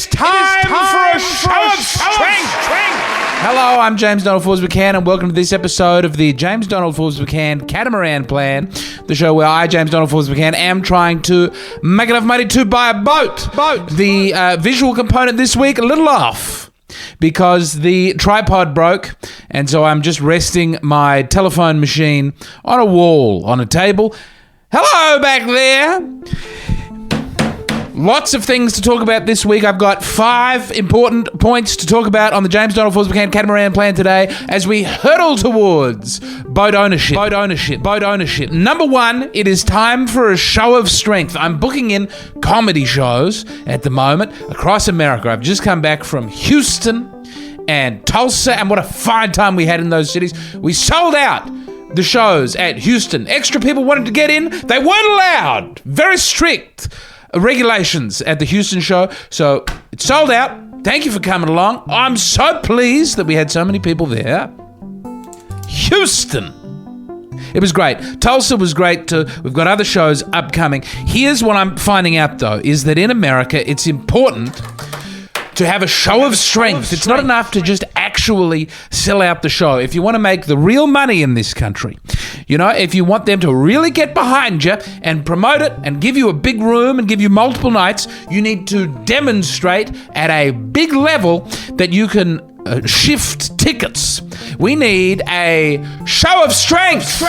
is time for a show of strength. Hello, I'm James Donald Forbes McCann, and welcome to this episode of the James Donald Forbes McCann Catamaran Plan, the show where I, James Donald Forbes McCann, am trying to make enough money to buy a boat. The visual component this week, a little off, because the tripod broke, and so I'm just resting my telephone machine on a wall, on a table. Hello back there. Lots of things to talk about this week. I've got 5 important points to talk about on the James Donald Forbes McCann Catamaran Plan today as we hurtle towards boat ownership. Number 1, it is time for a show of strength. I'm booking in comedy shows at the moment across America. I've just come back from Houston and Tulsa, and what a fine time we had in those cities. We sold out the shows at Houston. Extra people wanted to get in. They weren't allowed. Very strict regulations at the Houston show, so it sold out. Thank you for coming along. I'm so pleased that we had so many people there. Houston, it was great. Tulsa was great too. We've got other shows upcoming. Here's what I'm finding out though, is that in America it's important to have a show of strength. It's not enough to just actually sell out the show. If you want to make the real money in this country, you know, if you want them to really get behind you and promote it and give you a big room and give you multiple nights, you need to demonstrate at a big level that you can shift tickets. We need a show of strength.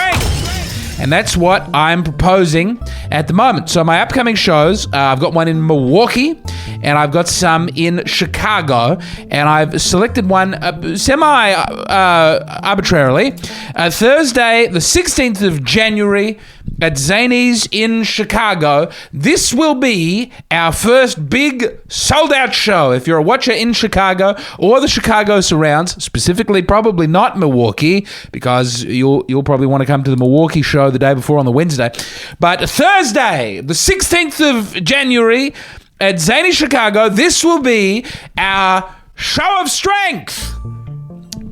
And that's what I'm proposing at the moment. So my upcoming shows, I've got one in Milwaukee, and I've got some in Chicago, and I've selected one semi-arbitrarily. Thursday, the 16th of January, at Zanies in Chicago. This will be our first big sold-out show. If you're a watcher in Chicago or the Chicago surrounds, specifically probably not Milwaukee, because you'll probably want to come to the Milwaukee show the day before on the Wednesday. But Thursday, the 16th of January, at Zanies, Chicago, this will be our show of strength.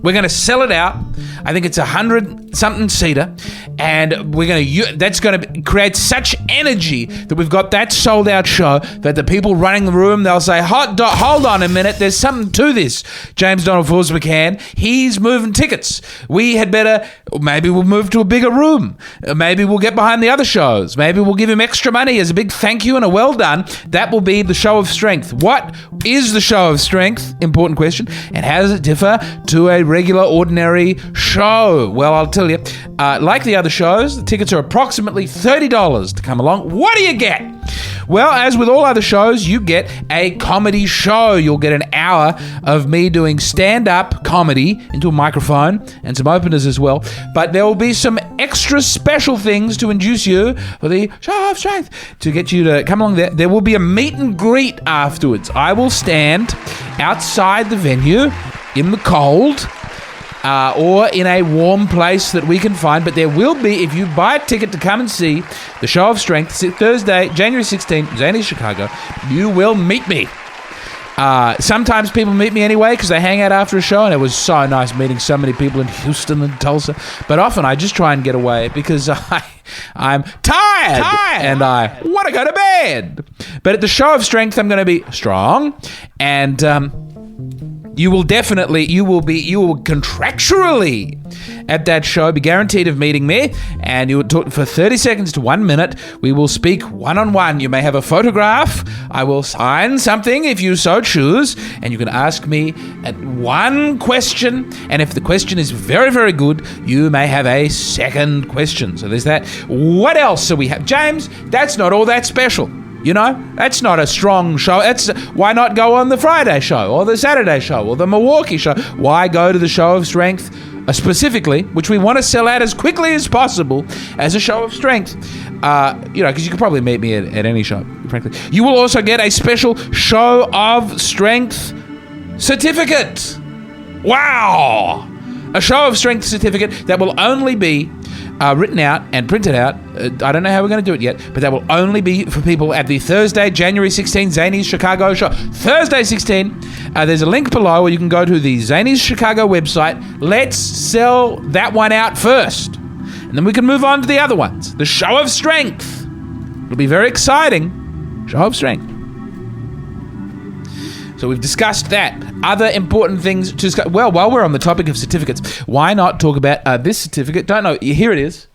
We're going to sell it out. I think it's 100-something seater, and that's going to create such energy that we've got that sold out show that the people running the room, they'll say, hold on a minute, there's something to this. James Donald Forbes McCann, he's moving tickets. We had better, maybe we'll move to a bigger room. Maybe we'll get behind the other shows. Maybe we'll give him extra money as a big thank you and a well done. That will be the show of strength. What is the show of strength? Important question. And how does it differ to a regular, ordinary show? Well, I'll tell you, like the other shows, the tickets are approximately $30 to come along. What do you get? Well, as with all other shows, you get a comedy show. You'll get an hour of me doing stand-up comedy into a microphone and some openers as well. But there will be some extra special things to induce you for the show of strength, to get you to come along there. There will be a meet and greet afterwards. I will stand outside the venue in the cold, or in a warm place that we can find. But there will be, if you buy a ticket to come and see the show of strength, Thursday, January 16th, Zanies, Chicago, you will meet me. Sometimes people meet me anyway because they hang out after a show, and it was so nice meeting so many people in Houston and Tulsa. But often I just try and get away because I'm tired and I want to go to bed. But at the show of strength, I'm going to be strong, and you will contractually at that show be guaranteed of meeting me, and you will talk for 30 seconds to 1 minute. We will speak one-on-one. You may have a photograph. I will sign something if you so choose, and you can ask me one question, and if the question is very, very good, you may have a second question. So there's that. What else do we have? James, that's not all that special. You know, that's not a strong show. Why not go on the Friday show or the Saturday show or the Milwaukee show? Why go to the show of strength specifically, which we want to sell out as quickly as possible as a show of strength? Because you could probably meet me at any show, frankly. You will also get a special show of strength certificate. Wow! A show of strength certificate that will only be written out and printed out. I don't know how we're going to do it yet, but that will only be for people at the Thursday, January 16, Zanies Chicago show. Thursday 16, there's a link below where you can go to the Zanies Chicago website. Let's sell that one out first, and then we can move on to the other ones. The show of strength. It'll be very exciting. Show of strength. So we've discussed that. Other important things to discuss. Well, while we're on the topic of certificates, why not talk about this certificate? Don't know. Here it is.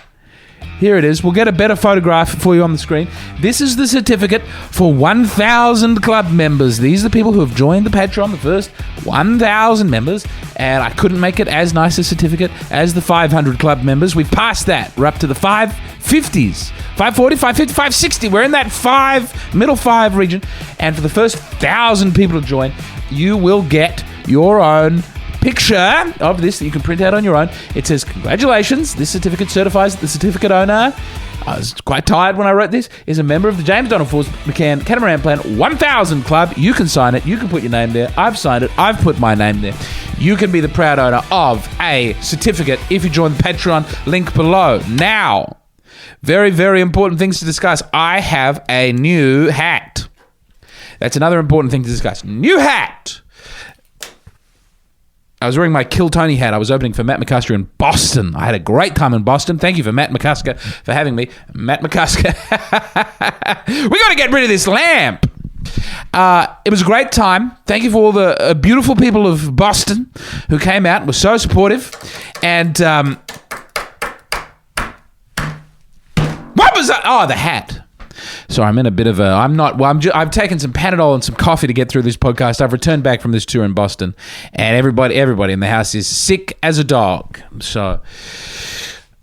Here it is. We'll get a better photograph for you on the screen. This is the certificate for 1,000 club members. These are the people who have joined the Patreon, the first 1,000 members. And I couldn't make it as nice a certificate as the 500 club members. We've passed that. We're up to the 550s. 540, 550, 560. We're in that middle five region. And for the first 1,000 people to join, you will get your own picture of this that you can print out on your own. It says, congratulations, this certificate certifies that the certificate owner, I was quite tired when I wrote this, is a member of the James Donald Forbes McCann Catamaran Plan 1000 Club. You can sign it. You can put your name there. I've signed it. I've put my name there. You can be the proud owner of a certificate if you join the Patreon link below. Now, very, very important things to discuss. I have a new hat. That's another important thing to discuss. New hat. I was wearing my Kill Tony hat. I was opening for Matt McCusker in Boston. I had a great time in Boston. Thank you for Matt McCusker for having me. Matt McCusker. We got to get rid of this lamp. It was a great time. Thank you for all the beautiful people of Boston who came out and were so supportive. And what was that? Oh, the hat. Sorry, I'm in a bit of a... I've taken some Panadol and some coffee to get through this podcast. I've returned back from this tour in Boston, and everybody in the house is sick as a dog. So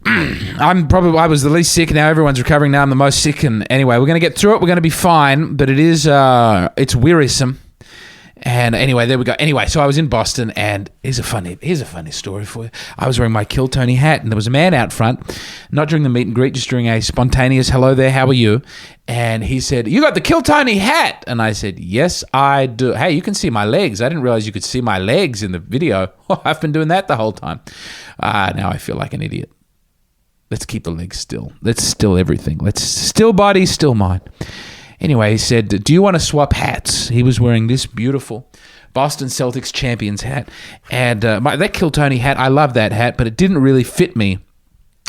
I was the least sick. Now everyone's recovering. Now I'm the most sick. And anyway, we're going to get through it. We're going to be fine, but it's wearisome. And anyway, there we go. Anyway, so I was in Boston, and here's a funny story for you. I was wearing my Kill Tony hat, and there was a man out front, not during the meet and greet, just during a spontaneous hello there, how are you? And he said, you got the Kill Tony hat? And I said, yes, I do. Hey, you can see my legs. I didn't realize you could see my legs in the video. I've been doing that the whole time. Now I feel like an idiot. Let's keep the legs still. Let's still everything. Let's still body, still mind. Anyway, he said, do you want to swap hats? He was wearing this beautiful Boston Celtics champions hat. And that Kill Tony hat, I love that hat, but it didn't really fit me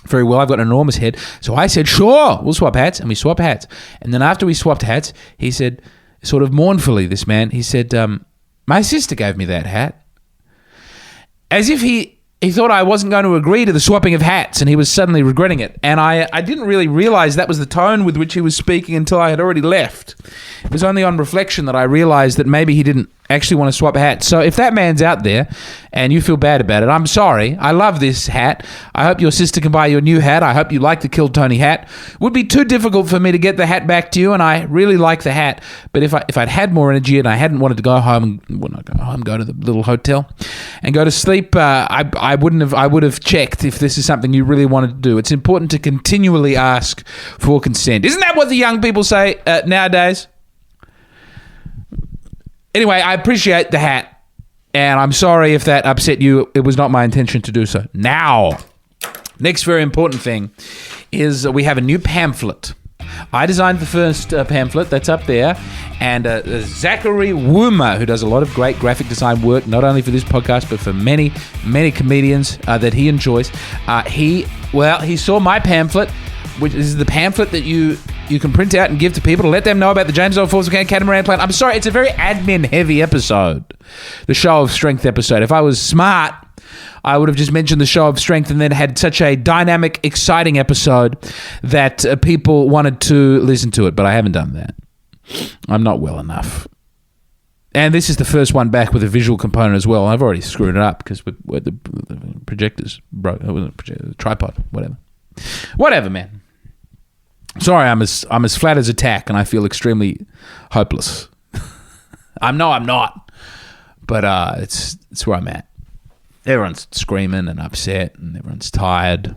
very well. I've got an enormous head. So I said, sure, we'll swap hats. And we swapped hats. And then after we swapped hats, he said, sort of mournfully, this man, he said, my sister gave me that hat. As if he thought I wasn't going to agree to the swapping of hats, and he was suddenly regretting it. And I didn't really realize that was the tone with which he was speaking until I had already left. It was only on reflection that I realized that maybe he didn't actually want to swap hats. So if that man's out there and you feel bad about it, I'm sorry. I love this hat. I hope your sister can buy you a new hat. I hope you like the Kill Tony hat. It would be too difficult for me to get the hat back to you, and I really like the hat. But if I'd had more energy and I hadn't wanted to go home, go to the little hotel and go to sleep, I would have checked if this is something you really wanted to do. It's important to continually ask for consent. Isn't that what the young people say nowadays? Anyway, I appreciate the hat, and I'm sorry if that upset you. It was not my intention to do so. Now, next very important thing is we have a new pamphlet. I designed the first pamphlet that's up there, and Zachary Woomer, who does a lot of great graphic design work, not only for this podcast, but for many, many comedians that he enjoys. He saw my pamphlet, which is the pamphlet that you can print out and give to people to let them know about the James Donald Forbes McCann Catamaran Plan. I'm sorry, it's a very admin-heavy episode, the Show of Strength episode. If I was smart, I would have just mentioned the Show of Strength and then had such a dynamic, exciting episode that people wanted to listen to it, but I haven't done that. I'm not well enough. And this is the first one back with a visual component as well. I've already screwed it up because the projector's broke. The tripod, whatever. Whatever, man. Sorry, I'm as flat as a tack, and I feel extremely hopeless. I'm not. But it's where I'm at. Everyone's screaming and upset, and everyone's tired.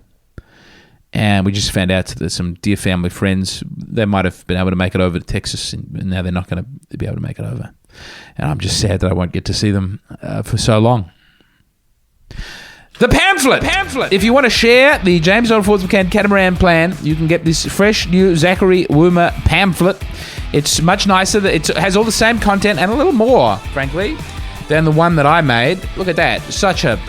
And we just found out that some dear family friends, they might have been able to make it over to Texas, and now they're not going to be able to make it over. And I'm just sad that I won't get to see them for so long. The pamphlet. If you want to share the James Donald Forbes McCann Catamaran Plan, you can get this fresh new Zachary Woomer pamphlet. It's much nicer. It has all the same content and a little more, frankly. than the one that I made. Look at that.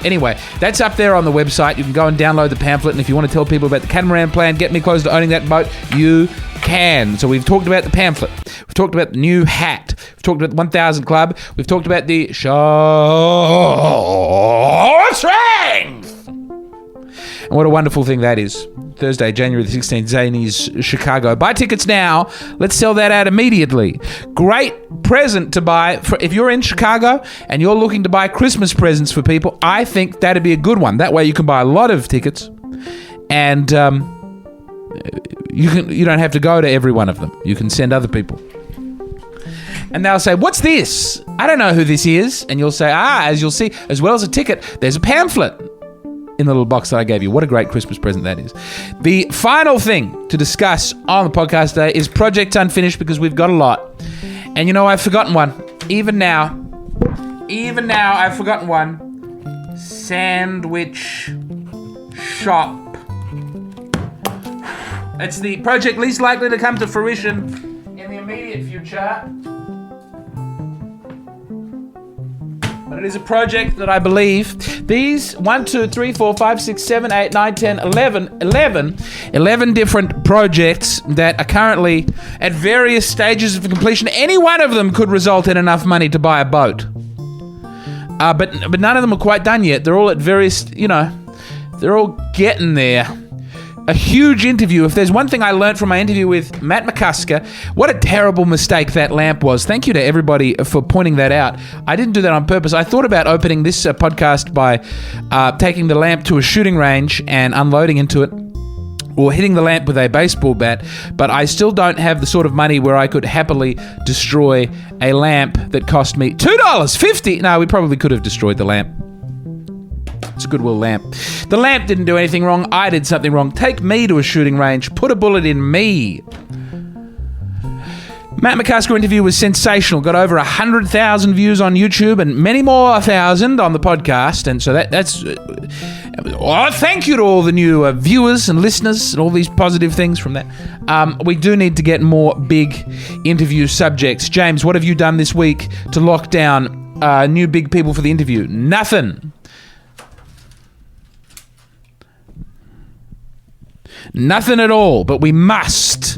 Anyway, that's up there on the website. You can go and download the pamphlet, and if you want to tell people about the Catamaran plan, get me close to owning that boat, you can. So we've talked about the pamphlet. We've talked about the new hat. We've talked about the 1000 Club. We've talked about the show of strength. And what a wonderful thing that is. Thursday, January the 16th, Zanies, Chicago. Buy tickets now. Let's sell that out immediately. Great present to buy. If you're in Chicago and you're looking to buy Christmas presents for people, I think that'd be a good one. That way you can buy a lot of tickets and you don't have to go to every one of them. You can send other people. And they'll say, what's this? I don't know who this is. And you'll say, as you'll see, as well as a ticket, there's a pamphlet in the little box that I gave you. What a great Christmas present that is. The final thing to discuss on the podcast today is Project Unfinished, because we've got a lot. And I've forgotten one. Even now, I've forgotten one. Sandwich shop. It's the project least likely to come to fruition in the immediate future. But it is a project that I believe these 1, 2, 3, 4, 5, 6, 7, 8, 9, 10, 11 different projects that are currently at various stages of completion. Any one of them could result in enough money to buy a boat. But none of them are quite done yet. They're all at various, they're all getting there. A huge interview. If there's one thing I learned from my interview with Matt McCusker, what a terrible mistake that lamp was. Thank you to everybody for pointing that out. I didn't do that on purpose. I thought about opening this podcast by taking the lamp to a shooting range and unloading into it, or hitting the lamp with a baseball bat, but I still don't have the sort of money where I could happily destroy a lamp that cost me $2.50. No, we probably could have destroyed the lamp. It's a Goodwill lamp. The lamp didn't do anything wrong. I did something wrong. Take me to a shooting range. Put a bullet in me. Matt McCusker interview was sensational. Got over 100,000 views on YouTube and many more 1,000 on the podcast. And so that's... thank you to all the new viewers and listeners and all these positive things from that. We do need to get more big interview subjects. James, what have you done this week to lock down new big people for the interview? Nothing. Nothing at all, but we must.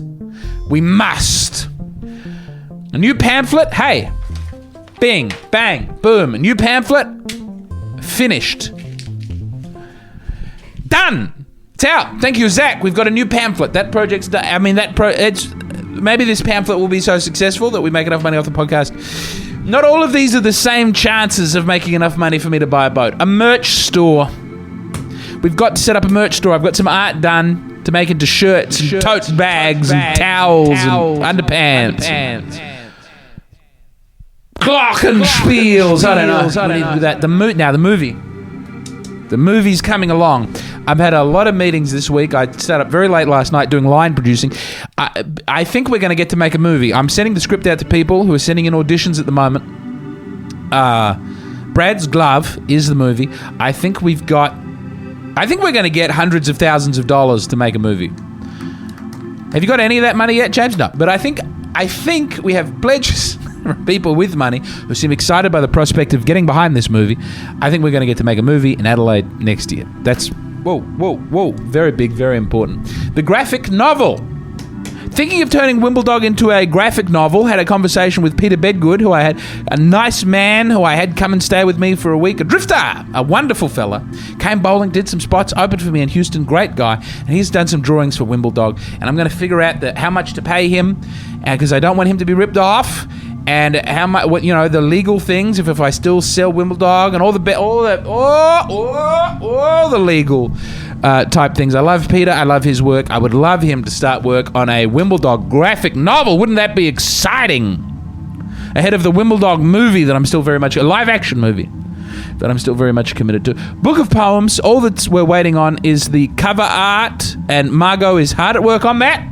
A new pamphlet, hey. Bing, bang, boom. A new pamphlet, finished. Done. It's out. Thank you, Zach. We've got a new pamphlet. That project's done. I mean, maybe this pamphlet will be so successful that we make enough money off the podcast. Not all of these are the same chances of making enough money for me to buy a boat. A merch store. We've got to set up a merch store. I've got some art done to make into shirts and tote bags and towels and underpants. Glockenspiels. I don't know. We need to do that. The movie's coming along. I've had a lot of meetings this week. I sat up very late last night doing line producing. I think we're going to get to make a movie. I'm sending the script out to people who are sending in auditions at the moment. Brad's Glove is the movie. I think we're going to get hundreds of thousands of dollars to make a movie. Have you got any of that money yet, James? No. But I think we have pledges from people with money who seem excited by the prospect of getting behind this movie. I think we're going to get to make a movie in Adelaide next year. That's, whoa. Very big, very important. The graphic novel. Thinking of turning Wimbledog into a graphic novel, had a conversation with Peter Bedgood, who I had, a nice man who I had come and stay with me for a week, a drifter, a wonderful fella, came bowling, did some spots, opened for me in Houston, great guy, and he's done some drawings for Wimbledog, and I'm going to figure out how much to pay him, because I don't want him to be ripped off, and how much, the legal things, if I still sell Wimbledog, and all the legal type things. I love Peter. I love his work. I would love him to start work on a Wimbledog graphic novel. Wouldn't that be exciting? Ahead of the Wimbledog movie that I'm still very much... a live-action movie that I'm still very much committed to. Book of Poems. All that we're waiting on is the cover art, and Margot is hard at work on that.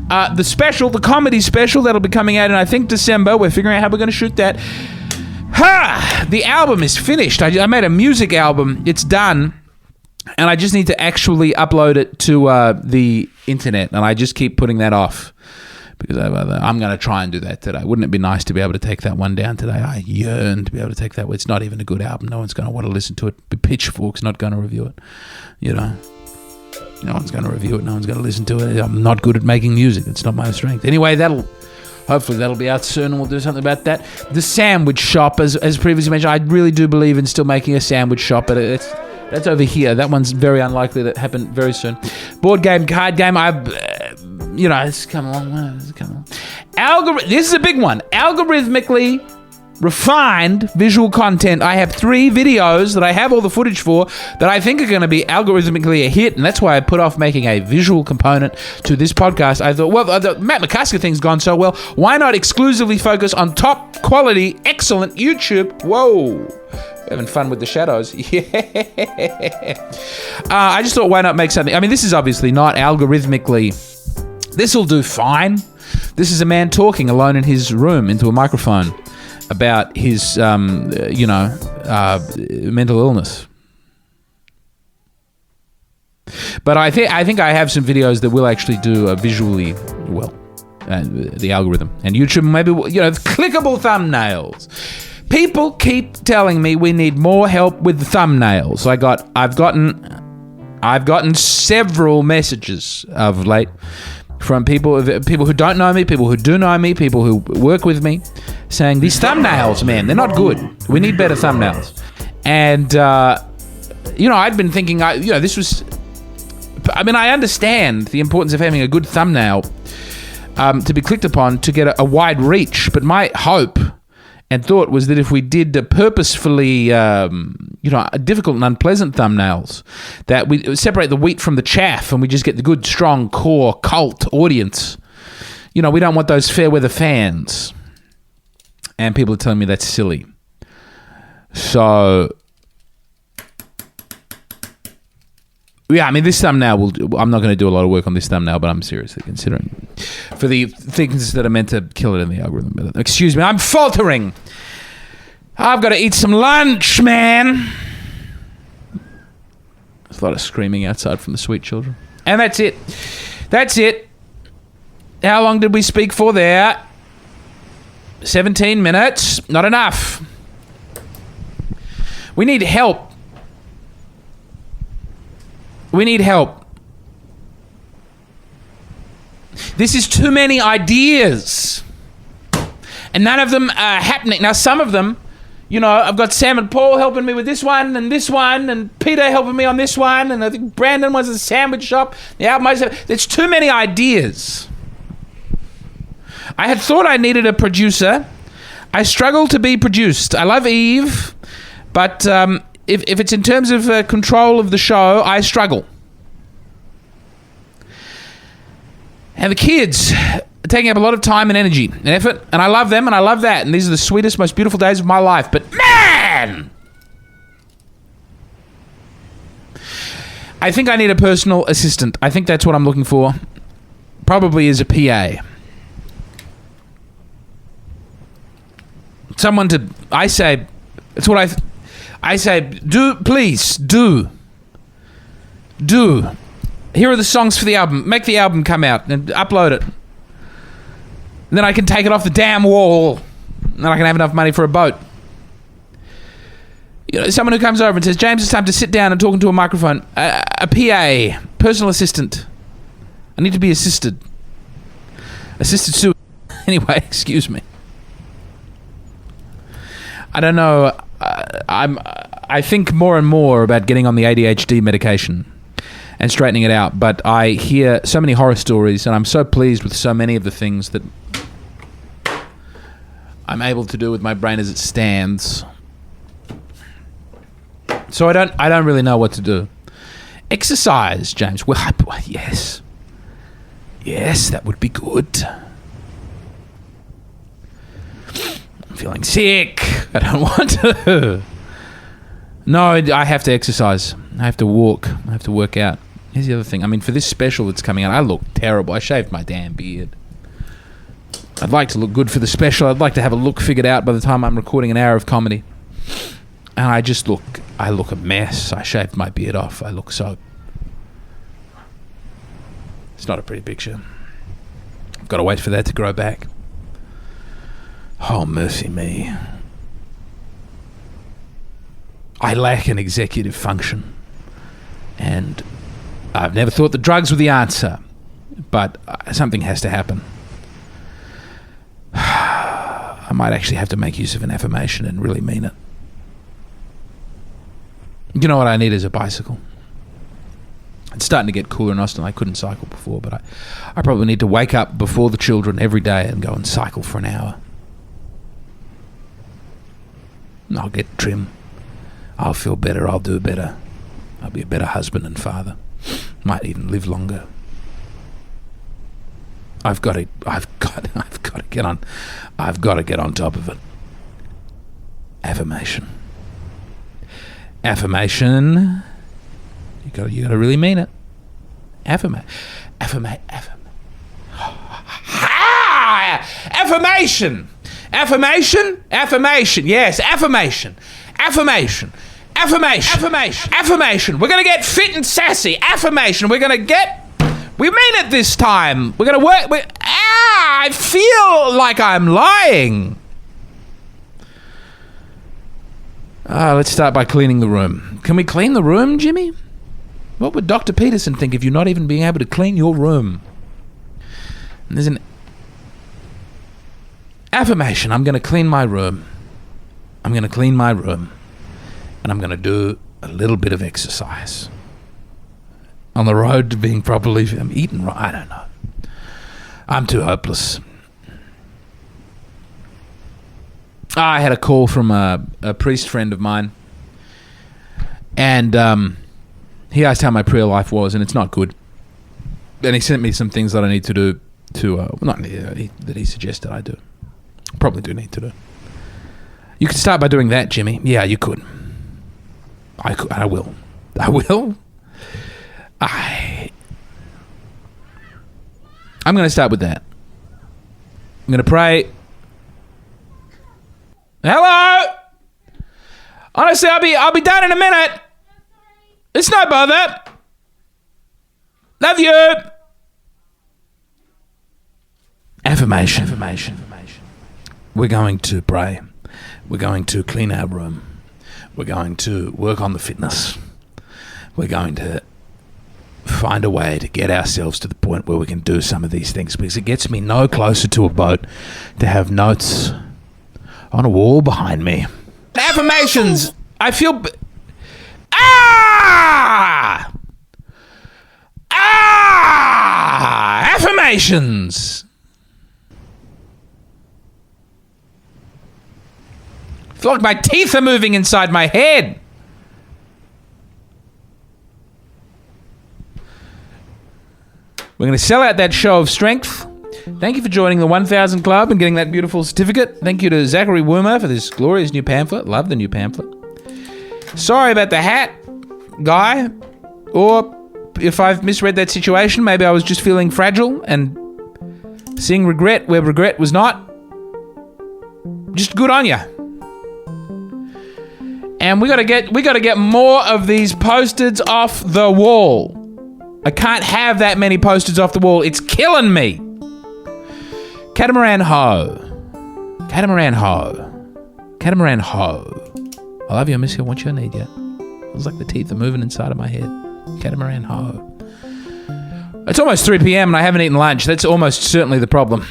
The comedy special, that'll be coming out in, I think, December. We're figuring out how we're going to shoot that. The album is finished. I made a music album. It's done. And I just need to actually upload it to the internet, and I just keep putting that off because I'm going to try and do that today. Wouldn't it be nice to be able to take that one down today? I yearn to be able to take that. It's not even a good album. No one's going to want to listen to it. Pitchfork's not going to review it. You know, no one's going to review it. No one's going to listen to it. I'm not good at making music. It's not my strength. Anyway, hopefully that'll be out soon, and we'll do something about that. The sandwich shop, as previously mentioned, I really do believe in still making a sandwich shop, but that's over here. That one's very unlikely to happen very soon. Board game, card game. It's come along. This is a big one. Algorithmically refined visual content. I have 3 videos that I have all the footage for that I think are going to be algorithmically a hit, and that's why I put off making a visual component to this podcast. I thought, well, the Matt McCusker thing's gone so well. Why not exclusively focus on top quality, excellent YouTube? Whoa. Having fun with the shadows. Yeah. I just thought, why not make something? I mean, this is obviously not algorithmically. This will do fine. This is a man talking alone in his room into a microphone about his, mental illness. But I think I have some videos that will actually do visually well. The algorithm. And YouTube, maybe, clickable thumbnails. People keep telling me we need more help with the thumbnails. I've gotten several messages of late from people who don't know me, people who do know me, people who work with me, saying these thumbnails, man, they're not good. We need better thumbnails. And I'd been thinking, I understand the importance of having a good thumbnail to be clicked upon to get a wide reach. But my hope and thought was that if we did purposefully, difficult and unpleasant thumbnails, that we separate the wheat from the chaff and we just get the good, strong, core, cult audience. We don't want those fair weather fans. And people are telling me that's silly. So, yeah, I mean, this thumbnail I'm not going to do a lot of work on this thumbnail, but I'm seriously considering for the things that are meant to kill it in the algorithm. Excuse me, I'm faltering. I've got to eat some lunch, man. There's a lot of screaming outside from the sweet children. And that's it. That's it. How long did we speak for there? 17 minutes. Not enough. We need help. We need help. This is too many ideas. And none of them are happening. Now, some of them, I've got Sam and Paul helping me with this one, and Peter helping me on this one, and I think Brandon was at the sandwich shop. There's too many ideas. I had thought I needed a producer. I struggle to be produced. I love Eve, but if it's in terms of control of the show, I struggle. And the kids are taking up a lot of time and energy and effort, and I love them, and I love that, and these are the sweetest, most beautiful days of my life. But man, I think I need a personal assistant. I think that's what I'm looking for. Probably as a PA. Someone to, I say, it's what I say, please, do. Here are the songs for the album. Make the album come out and upload it. And then I can take it off the damn wall. And then I can have enough money for a boat. Someone who comes over and says, James, it's time to sit down and talk into a microphone. A PA, personal assistant. I need to be assisted. Assisted suicide. Anyway, excuse me. I don't know. I think more and more about getting on the ADHD medication and straightening it out, but I hear so many horror stories, and I'm so pleased with so many of the things that I'm able to do with my brain as it stands. So I don't really know what to do. Exercise, James. Well, yes, that would be good. Feeling sick. I don't want to. No, I have to exercise. I have to walk. I have to work out. Here's the other thing. I mean, for this special that's coming out, I look terrible. I shaved my damn beard. I'd like to look good for the special. I'd like to have a look figured out by the time I'm recording an hour of comedy. And I look a mess. I shaved my beard off. I look so... It's not a pretty picture. Got to wait for that to grow back. Oh, mercy me. I lack an executive function. And I've never thought that drugs were the answer. But something has to happen. I might actually have to make use of an affirmation and really mean it. You know what I need is a bicycle. It's starting to get cooler in Austin. I couldn't cycle before, but I probably need to wake up before the children every day and go and cycle for an hour. And I'll get trim. I'll feel better. I'll do better. I'll be a better husband and father. Might even live longer. I've got to get on top of it. Affirmation. You got to really mean it. Affirmation. Yes, affirmation. We're gonna get fit and sassy. Affirmation. We mean it this time. We're gonna work. I feel like I'm lying. Let's start by cleaning the room. Can we clean the room, Jimmy? What would Dr. Peterson think of you not even being able to clean your room? And there's an affirmation. I'm going to clean my room. And I'm going to do a little bit of exercise. On the road to being properly... I'm eating right. I don't know. I'm too hopeless. I had a call from a priest friend of mine. And he asked how my prayer life was, and it's not good. And he sent me some things that I need to do that he suggested I do. Probably do need to do. You could start by doing that, Jimmy. Yeah, you could. I will. I'm going to start with that. I'm going to pray. Hello? Honestly, I'll be done in a minute. It's no bother. Love you. Affirmation. We're going to pray. We're going to clean our room. We're going to work on the fitness. We're going to find a way to get ourselves to the point where we can do some of these things, because it gets me no closer to a boat to have notes on a wall behind me. Affirmations. I feel... Affirmations. I feel like my teeth are moving inside my head. We're going to sell out that show of strength. Thank you for joining the 1000 Club and getting that beautiful certificate. Thank you to Zachary Woomer for this glorious new pamphlet. Love the new pamphlet. Sorry about the hat, guy. Or if I've misread that situation, maybe I was just feeling fragile and seeing regret where regret was not. Just good on you. And we gotta get more of these posters off the wall. I can't have that many posters off the wall. It's killing me. Catamaran ho. Catamaran ho. Catamaran ho. I love you, I miss you, I want you, I need you. It was like the teeth are moving inside of my head. Catamaran ho. It's almost 3 p.m. and I haven't eaten lunch. That's almost certainly the problem.